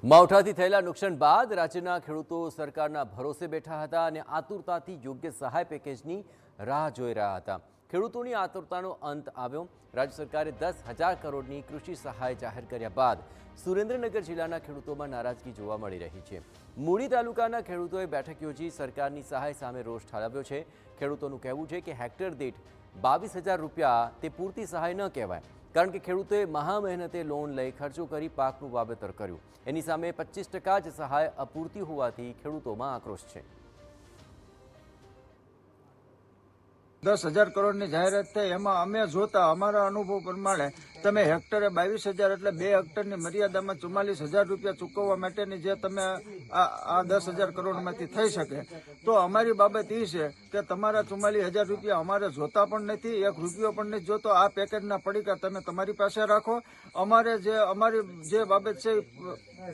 માવઠાથી થયેલા નુકસાન બાદ રાજ્યના ખેડૂતો સરકારના ભરોસે બેઠા હતા અને આતુરતાથી યોગ્ય સહાય પેકેજની રાહ જોઈ રહ્યા હતા। ખેડૂતોની આતુરતાનો અંત આવ્યો। રાજ્ય સરકારે 10,000 કરોડની કૃષિ સહાય જાહેર કર્યા બાદ સુરેન્દ્રનગર જિલ્લાના ખેડૂતોમાં નારાજગી જોવા મળી રહી છે। મૂળી તાલુકાના ખેડૂતોએ બેઠક યોજી સરકારની સહાય સામે રોષ ઠાલવ્યો છે। ખેડૂતોનું કહેવું છે કે હેક્ટર દીઠ 22,000 રૂપિયા તે પૂરતી સહાય ન કહેવાય, કારણ કે ખેડૂતોએ મહા મહેનતે લોન લઈ ખર્ચો કરી પાકનું વાવેતર કર્યું। એની સામે 25% જ સહાય અપૂરતી હોવાથી ખેડૂતોમાં આક્રોશ છે। 10,000 કરોડની જાહેરાત થઈ, એમાં અમે જોતા અમારા અનુભવ પ્રમાણે તમે હેક્ટરે 22,000 એટલે 2 હેક્ટરની મર્યાદામાં 44,000 રૂપિયા ચૂકવવા માટેની જે તમે આ 10,000 કરોડમાંથી થઈ શકે, તો અમારી બાબત એ છે કે તમારા 44,000 રૂપિયા અમારે જોતા પણ નથી, 1 રૂપિયો પણ નથી જોતો। આ પેકેજના પડીકા તમે તમારી પાસે રાખો। અમારી જે બાબત છે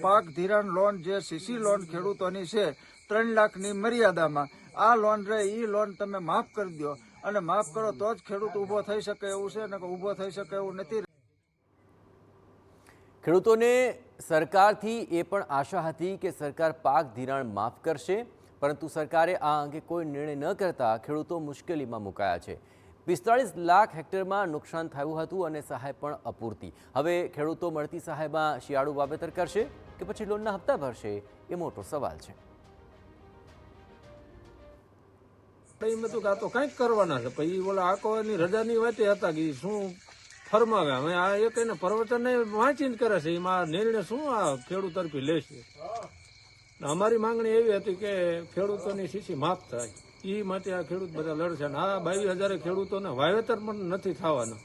પાક ધિરાણ લોન, જે સીસી લોન ખેડૂતોની છે 3 લાખની મર્યાદામાં, આ લોન રહે એ લોન તમે માફ કરી દો અને માફ કરો તો જ ખેડૂત ઊભો થઈ શકે એવું છે, ને ઊભો થઈ શકે એવું નથી। ખેડૂતોને સરકારથી એ પણ આશા હતી કે સરકાર પાક ધિરાણ માફ કરશે, પરંતુ સરકારે આ અંગે કોઈ નિર્ણય ન કરતા ખેડૂતો મુશ્કેલીમાં મુકાયા છે। 45 લાખ હેક્ટરમાં નુકસાન થયું હતું અને સહાય પણ અપૂરતી। હવે ખેડૂતો મળતી સહાયમાં શિયાળુ વાવેતર કરશે કે પછી લોનના હપ્તા ભરશે, એ મોટો સવાલ છે। એમ હતું કે આ તો કંઈક કરવાના છે, પછી ઓલા આકોની રજાની વાતે હતા કે શું ફરમાવે। હવે આ એક એને પ્રવચન વાંચીને કરે છે, એમાં નિર્ણય શું આ ખેડૂત તરફી લેશે। અમારી માંગણી એવી હતી કે ખેડૂતોની સીસી માફ થાય, એ માટે આ ખેડૂત બધા લડશે। અને આ 22,000 ખેડૂતોને વાવેતર પણ નથી થવાના।